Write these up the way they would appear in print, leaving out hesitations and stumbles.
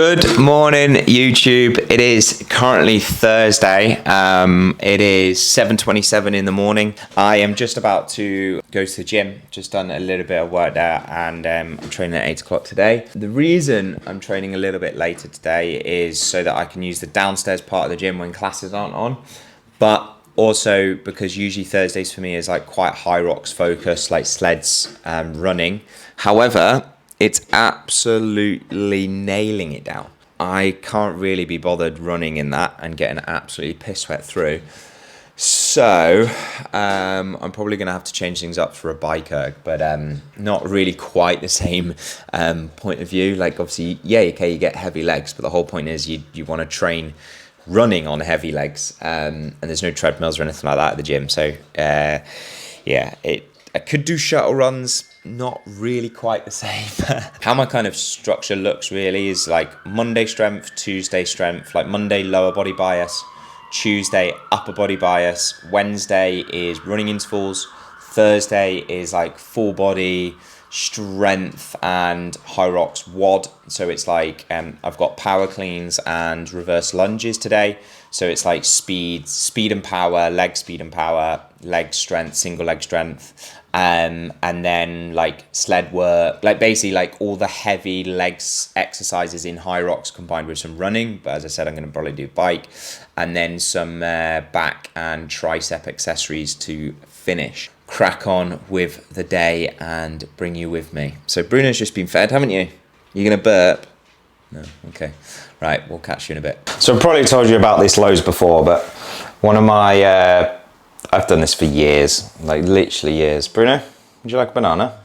Good morning, YouTube. It is currently Thursday. It is 7:27 in the morning. I am just about to go to the gym. Just done a little bit of work there, and I'm training at 8 o'clock today. The reason I'm training a little bit later today is so that I can use the downstairs part of the gym when classes aren't on, but also because usually Thursdays for me is like quite HYROX focused, like sleds, running. However, it's absolutely nailing it down. I can't really be bothered running in that and getting absolutely piss wet through. So I'm probably going to have to change things up for a bike erg, but not really quite the same point of view. Like obviously, yeah, okay, you get heavy legs, but the whole point is you want to train running on heavy legs, and there's no treadmills or anything like that at the gym. So yeah, I could do shuttle runs. Not really quite the same. How my kind of structure looks really is like Monday strength, Tuesday strength, like Monday lower body bias, Tuesday upper body bias, Wednesday is running intervals, Thursday is like full body strength and HYROX WOD. So it's like I've got power cleans and reverse lunges today. So it's like speed and power, leg speed and power, leg strength, single leg strength, and then like sled work, like basically like all the heavy legs exercises in HYROX combined with some running. But as I said, I'm going to probably do bike, and then some back and tricep accessories to finish. Crack on with the day and bring you with me. So Bruno's just been fed, haven't you? You're going to burp? No, okay. Right, we'll catch you in a bit. So I've probably told you about this loads before, but one of my, I've done this for years, like literally years. Bruno, would you like a banana?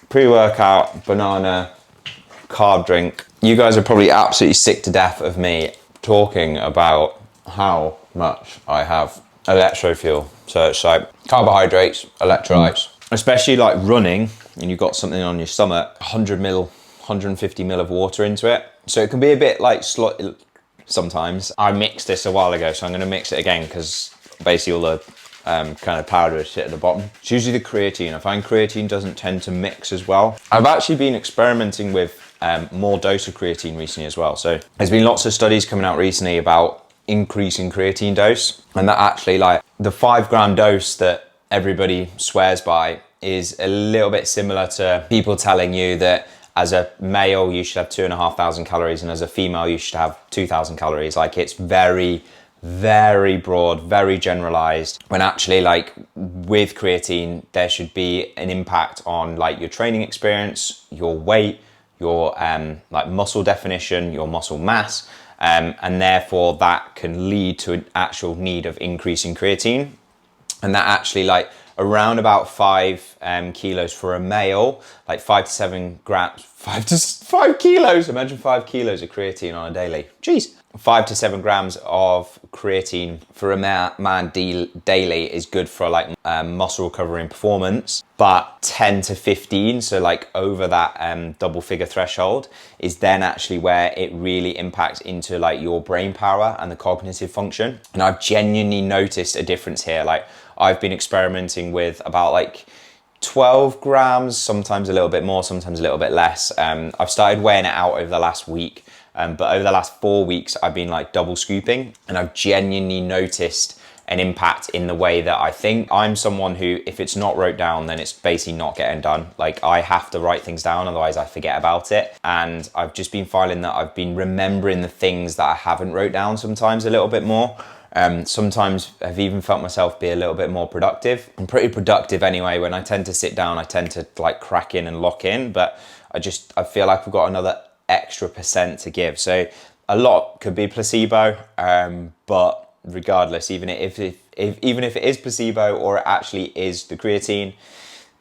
Pre-workout, banana, carb drink. You guys are probably absolutely sick to death of me talking about how much I have electro fuel. So it's like carbohydrates, electrolytes, especially like running and you've got something on your stomach, 100 mil, 150 mil of water into it. So it can be a bit like sometimes. I mixed this a while ago, so I'm going to mix it again because basically all the kind of powder is shit at the bottom. It's usually the creatine. I find creatine doesn't tend to mix as well. I've actually been experimenting with more dose of creatine recently as well. So there's been lots of studies coming out recently about increasing creatine dose, and that actually like the 5 gram dose that everybody swears by is a little bit similar to people telling you that as a male, you should have 2,500 calories, and as a female, you should have 2,000 calories. Like it's very, very broad, very generalized. When actually, like with creatine, there should be an impact on like your training experience, your weight, your like muscle definition, your muscle mass, and therefore that can lead to an actual need of increasing creatine, and that actually like around about 5 kilos for a male, like 5 to 7 grams, 5 kilos. Imagine 5 kilos of creatine on a daily. Jeez. 5 to 7 grams of creatine for a man daily is good for like muscle recovery and performance, but 10 to 15, so like over that double figure threshold, is then actually where it really impacts into like your brain power and the cognitive function. And I've genuinely noticed a difference here. Like I've been experimenting with about like 12 grams, sometimes a little bit more, sometimes a little bit less. I've started weighing it out over the last week, but over the last 4 weeks, I've been like double scooping, and I've genuinely noticed an impact in the way that I think. I'm someone who, if it's not wrote down, then it's basically not getting done. Like I have to write things down, otherwise I forget about it. And I've just been finding that I've been remembering the things that I haven't wrote down sometimes a little bit more. Sometimes I've even felt myself be a little bit more productive. I'm pretty productive anyway. When I tend to sit down, I tend to like crack in and lock in, but I feel like I've got another extra % to give. So a lot could be placebo, but regardless, even if it is placebo or it actually is the creatine,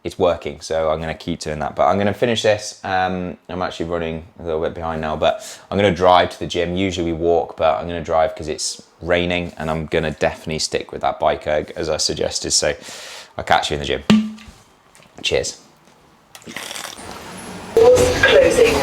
it's working. So I'm going to keep doing that, but I'm going to finish this. I'm actually running a little bit behind now, but I'm going to drive to the gym. Usually we walk, but I'm going to drive because it's raining, and I'm going to definitely stick with that bike erg as I suggested. So I'll catch you in the gym. Cheers. Doors closing.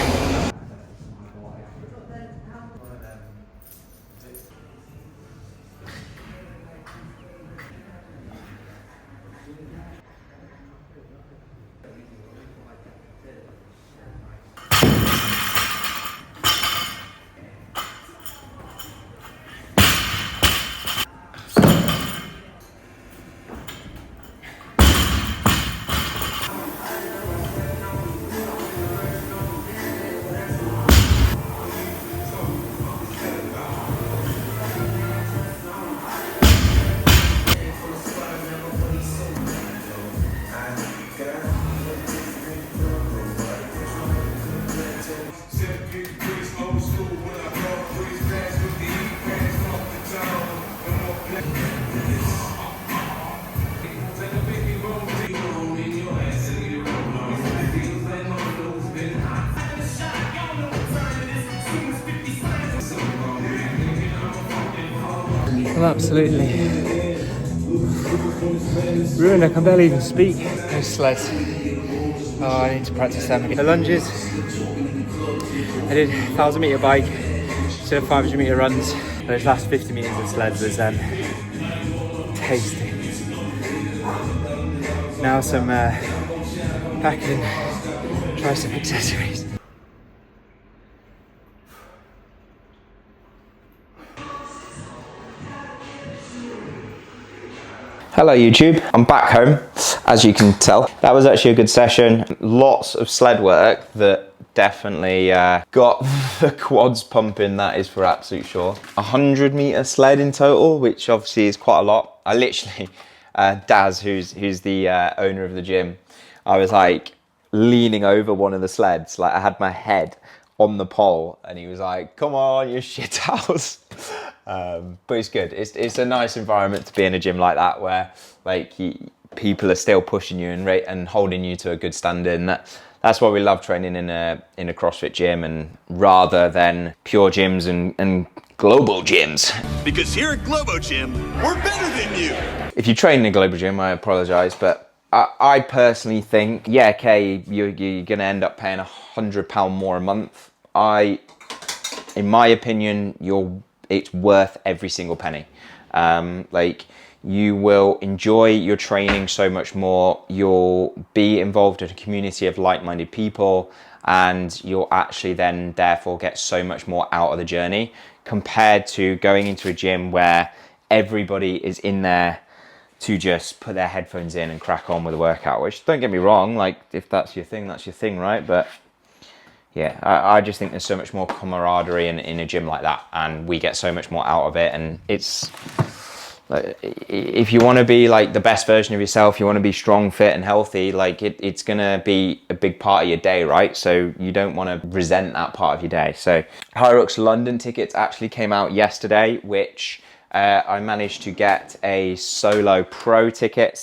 I'm absolutely ruined. I can barely even speak. Those sleds. Oh, I need to practice them again. The lunges. I did 1,000-meter bike instead of 500-meter runs. Those last 50 meters of sleds was tasty. Now some back and tricep accessories. Hello YouTube, I'm back home, as you can tell. That was actually a good session. Lots of sled work that definitely got the quads pumping, that is for absolute sure. 100-meter sled in total, which obviously is quite a lot. I literally, Daz, who's the owner of the gym, I was like leaning over one of the sleds, like I had my head on the pole, and he was like, come on, you shit house. But it's good. It's a nice environment to be in a gym like that, where like people are still pushing you and holding you to a good standard. And that's why we love training in a CrossFit gym, and rather than pure gyms and global gyms. Because here at Globo Gym, we're better than you. If you train in a global gym, I apologize, but I personally think, yeah, okay, you're gonna end up paying £100 more a month. In my opinion, it's worth every single penny. Like, you will enjoy your training so much more. You'll be involved in a community of like-minded people, and you'll actually then therefore get so much more out of the journey compared to going into a gym where everybody is in there to just put their headphones in and crack on with a workout, which, don't get me wrong, like, if that's your thing, that's your thing, right? But yeah, I just think there's so much more camaraderie in a gym like that, and we get so much more out of it. And it's like, if you want to be like the best version of yourself, you want to be strong, fit and healthy, like it's gonna be a big part of your day, right? So you don't want to resent that part of your day. So HYROX London tickets actually came out yesterday, which I managed to get a solo pro ticket.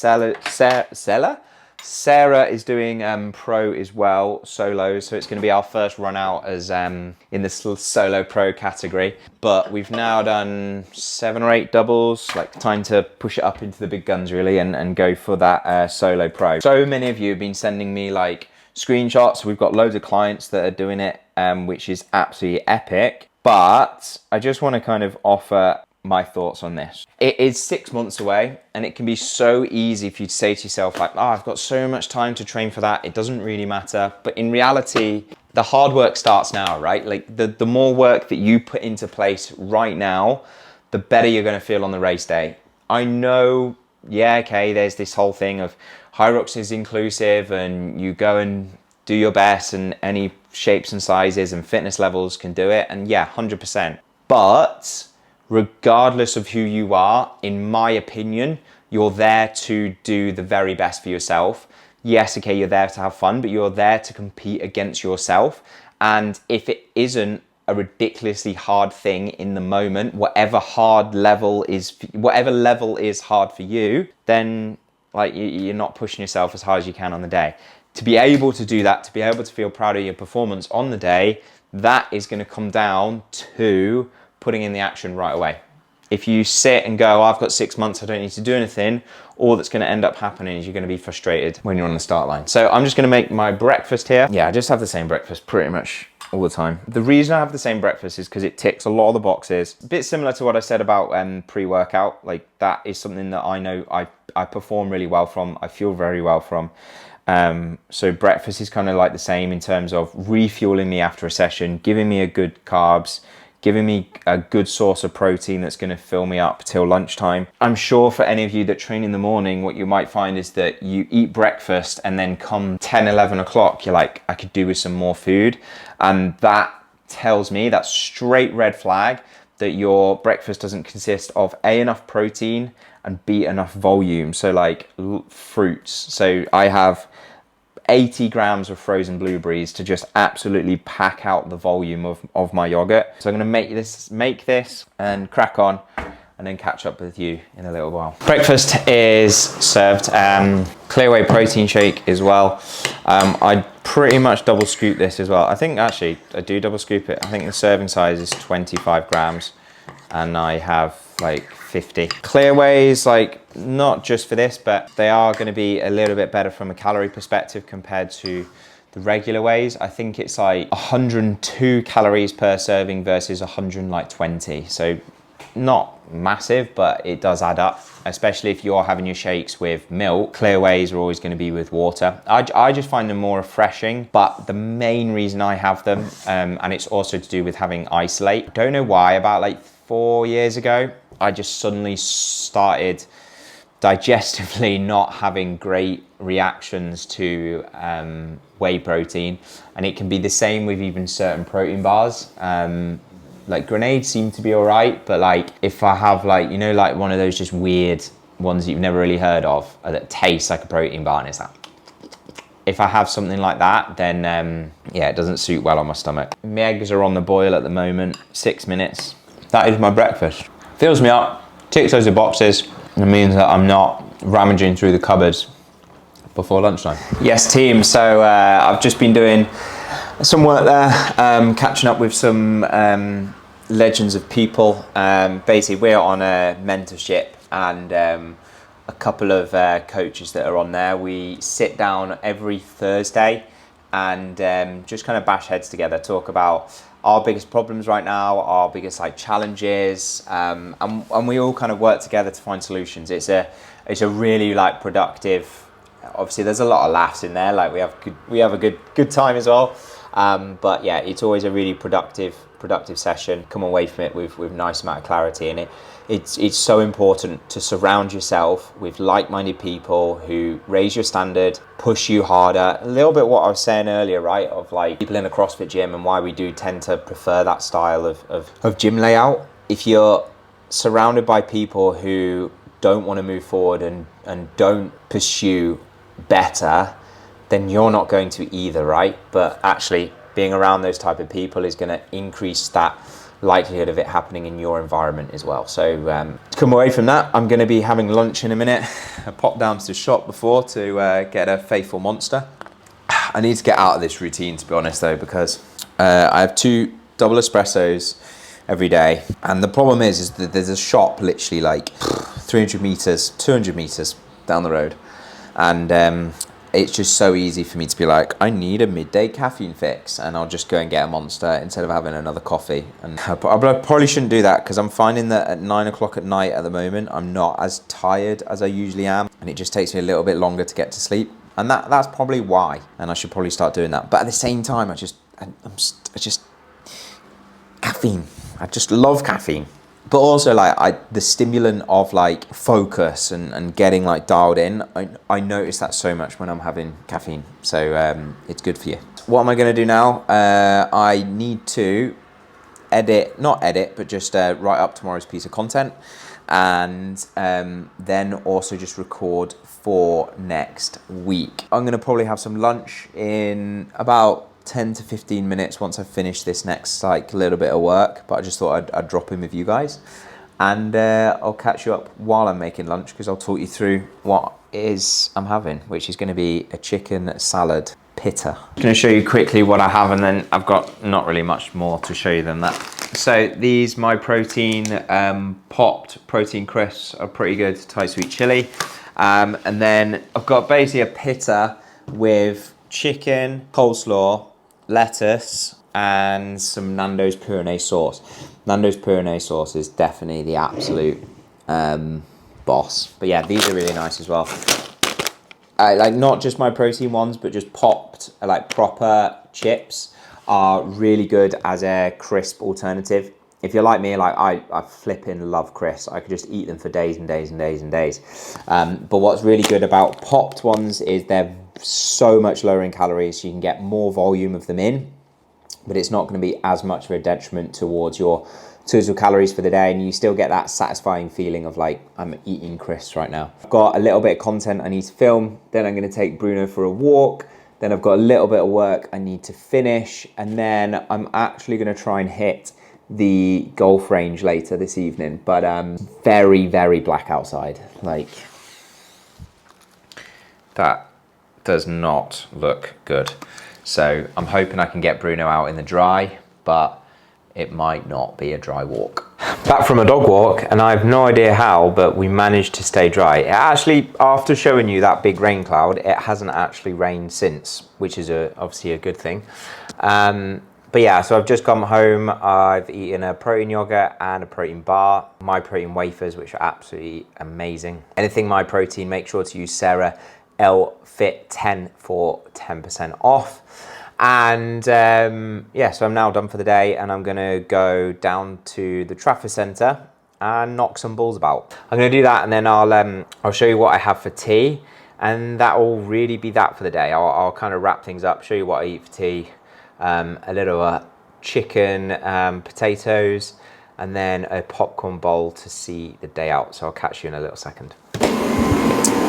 Sarah is doing pro as well, solo, so it's going to be our first run out as in the solo pro category. But we've now done 7 or 8 doubles, like time to push it up into the big guns really, and go for that solo pro. So many of you have been sending me like screenshots. We've got loads of clients that are doing it, which is absolutely epic. But I just want to kind of offer my thoughts on this. It is 6 months away, and it can be so easy for you to say to yourself like, oh, I've got so much time to train for that, it doesn't really matter. But in reality, the hard work starts now, right? Like the more work that you put into place right now, the better you're going to feel on the race day. I know, yeah, okay, there's this whole thing of HYROX is inclusive, and you go and do your best, and any shapes and sizes and fitness levels can do it, and yeah, 100%. But regardless of who you are, in my opinion, you're there to do the very best for yourself. Yes, okay, you're there to have fun, but you're there to compete against yourself. And if it isn't a ridiculously hard thing in the moment, whatever level is hard for you, then like you're not pushing yourself as hard as you can on the day. To be able to do that, to be able to feel proud of your performance on the day, that is going to come down to putting in the action right away. If you sit and go, oh, I've got 6 months, I don't need to do anything, all that's going to end up happening is you're going to be frustrated when you're on the start line. So I'm just going to make my breakfast here. Yeah, I just have the same breakfast pretty much all the time. The reason I have the same breakfast is because it ticks a lot of the boxes. A bit similar to what I said about pre-workout. Like, that is something that I know I perform really well from. I feel very well from. So breakfast is kind of like the same in terms of refueling me after a session, giving me a good carbs, giving me a good source of protein that's going to fill me up till lunchtime. I'm sure for any of you that train in the morning, what you might find is that you eat breakfast and then come 10, 11 o'clock, you're like, I could do with some more food. And that tells me, that's straight red flag, that your breakfast doesn't consist of A, enough protein, and B, enough volume. So like fruits. So I have 80 grams of frozen blueberries to just absolutely pack out the volume of my yogurt. So I'm gonna make this and crack on, and then catch up with you in a little while. Breakfast is served. Clear whey protein shake as well. I pretty much double scoop this as well. I think actually I do double scoop it. I think the serving size is 25 grams. and I have like 50. Clear wheys, like not just for this, but they are going to be a little bit better from a calorie perspective compared to the regular wheys. I think it's like 102 calories per serving versus 120. So not massive, but it does add up, especially if you're having your shakes with milk. Clear wheys are always going to be with water. I just find them more refreshing, but the main reason I have them, and it's also to do with having isolate. I don't know why, about like 4 years ago, I just suddenly started digestively not having great reactions to whey protein, and it can be the same with even certain protein bars. Like grenades seem to be all right, but like if I have like, you know, like one of those just weird ones that you've never really heard of that tastes like a protein bar, and it's like, if I have something like that, then yeah, it doesn't suit well on my stomach. My eggs are on the boil at the moment, 6 minutes. That is my breakfast. Fills me up, ticks loads of boxes, and it means that I'm not rummaging through the cupboards before lunchtime. Yes, team, so I've just been doing some work there, catching up with some legends of people. Basically, we're on a mentorship, and a couple of coaches that are on there. We sit down every Thursday and just kind of bash heads together, talk about our biggest problems right now, our biggest like challenges, and we all kind of work together to find solutions. It's a really like productive. Obviously, there's a lot of laughs in there. Like we have a good time as well. But yeah, it's always a really productive session. Come away from it with nice amount of clarity, and it's so important to surround yourself with like-minded people who raise your standard, push you harder. A little bit what I was saying earlier, right? Of like people in a CrossFit gym and why we do tend to prefer that style of gym layout. If you're surrounded by people who don't want to move forward and don't pursue better, then you're not going to either, right? But actually being around those type of people is going to increase that likelihood of it happening in your environment as well. So to come away from that, I'm going to be having lunch in a minute. I popped down to the shop before to get a Faithful Monster. I need to get out of this routine, to be honest though, because I have 2 double espressos every day, and the problem is that there's a shop literally like 300 meters, 200 meters down the road, and it's just so easy for me to be like, I need a midday caffeine fix, and I'll just go and get a Monster instead of having another coffee. And I probably shouldn't do that, because I'm finding that at 9 o'clock at night at the moment, I'm not as tired as I usually am, and it just takes me a little bit longer to get to sleep. And that's probably why, and I should probably start doing that. But at the same time, I just caffeine. I just love caffeine. But also like the stimulant of like focus and getting like dialed in, I notice that so much when I'm having caffeine. So it's good for you. What am I going to do now? I need to not edit, but just write up tomorrow's piece of content, and then also just record for next week. I'm going to probably have some lunch in about 10 to 15 minutes once I've finished this next like little bit of work, but I just thought I'd drop in with you guys, and I'll catch you up while I'm making lunch, because I'll talk you through what it is I'm having, which is going to be a chicken salad pitta. I'm going to show you quickly what I have, and then I've got not really much more to show you than that. So these My Protein popped protein crisps are pretty good, Thai sweet chili, and then I've got basically a pitta with chicken, coleslaw, lettuce, and some Nando's Pyrenees sauce. Nando's Pyrenees sauce is definitely the absolute boss. But yeah, these are really nice as well. Like not just My Protein ones, but just popped, like proper chips are really good as a crisp alternative. If you're like me, like I flipping love crisps. I could just eat them for days and days and days and days. But what's really good about popped ones is they're so much lower in calories, so you can get more volume of them in, but it's not going to be as much of a detriment towards your total calories for the day, and you still get that satisfying feeling of like, I'm eating crisps right now. I've got a little bit of content I need to film, then I'm going to take Bruno for a walk, then I've got a little bit of work I need to finish, and then I'm actually going to try and hit the golf range later this evening, but very, very black outside. Like, that does not look good. So I'm hoping I can get Bruno out in the dry, but it might not be a dry walk. Back from a dog walk, and I have no idea how, but we managed to stay dry. It actually, after showing you that big rain cloud, it hasn't actually rained since, which is obviously a good thing. But yeah, so I've just come home. I've eaten a protein yogurt and a protein bar, my protein wafers, which are absolutely amazing. Anything my protein, make sure to use Sarah LFIT10 for 10% off. And yeah, so I'm now done for the day, and I'm gonna go down to the Trafford Centre and knock some balls about. I'm gonna do that, and then I'll show you what I have for tea, and that will really be that for the day. I'll kind of wrap things up, show you what I eat for tea, a little chicken, potatoes, and then a popcorn bowl to see the day out. So I'll catch you in a little second.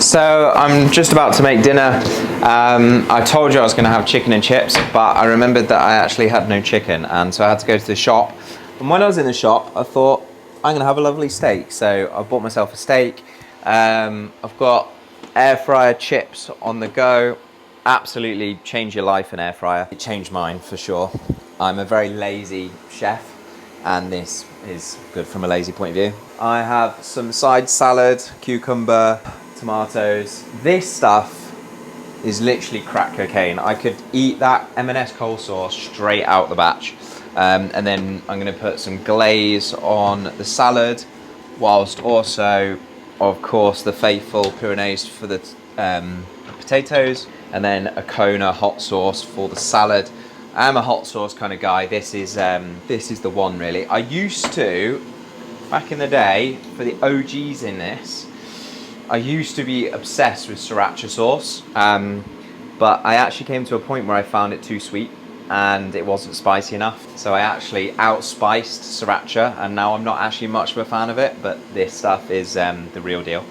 So I'm just about to make dinner. I told you I was going to have chicken and chips, but I remembered that I actually had no chicken, and so I had to go to the shop. And when I was in the shop, I thought, I'm going to have a lovely steak. So I bought myself a steak. I've got air fryer chips on the go. Absolutely change your life, an air fryer. It changed mine for sure. I'm a very lazy chef, and this is good from a lazy point of view. I have some side salad, cucumber, tomatoes. This stuff is literally crack cocaine. I could eat that M&S coleslaw straight out the batch. And then I'm gonna put some glaze on the salad, whilst also, of course, the faithful Pyrenees for the potatoes, and then a Kona hot sauce for the salad. I'm a hot sauce kind of guy. This is the one really. I used to, back in the day, for the OGs in this, I used to be obsessed with sriracha sauce, but I actually came to a point where I found it too sweet and it wasn't spicy enough. So I actually outspiced sriracha, and now I'm not actually much of a fan of it, but this stuff is the real deal.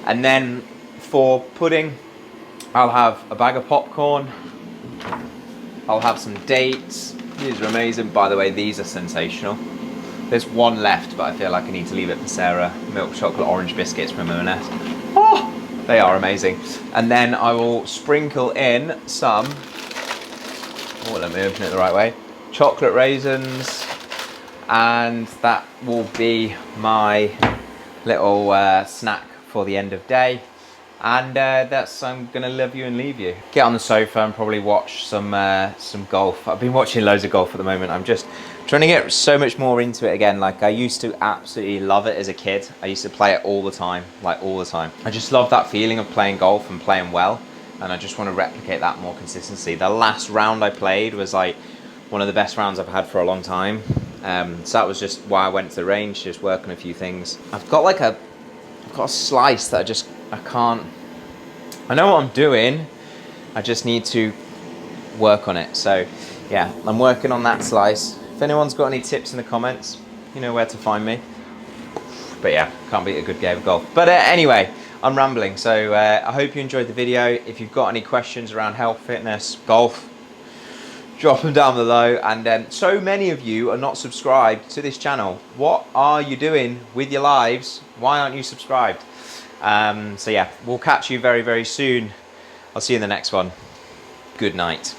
And then for pudding, I'll have a bag of popcorn, I'll have some dates. These are amazing, by the way, these are sensational. There's one left, but I feel like I need to leave it for Sarah. Milk chocolate orange biscuits from M&S. Oh, they are amazing. And then I will sprinkle in some, oh, let me open it the right way, chocolate raisins, and that will be my little snack for the end of day. And that's, I'm gonna love you and leave you. Get on the sofa and probably watch some golf. I've been watching loads of golf at the moment. I'm just trying to get so much more into it again. Like, I used to absolutely love it as a kid. I used to play it all the time, like all the time. I just love that feeling of playing golf and playing well, and I just want to replicate that more consistency. The last round I played was like one of the best rounds I've had for a long time. So that was just why I went to the range, just work on a few things. I've got a slice that I can't, I know what I'm doing, I just need to work on it. So yeah, I'm working on that slice. If anyone's got any tips in the comments, you know where to find me. But yeah, can't beat a good game of golf. But anyway, I'm rambling, so I hope you enjoyed the video. If you've got any questions around health, fitness, golf, drop them down below. And so many of you are not subscribed to this channel. What are you doing with your lives? Why aren't you subscribed? So yeah, we'll catch you very, very soon. I'll see you in the next one. Good night.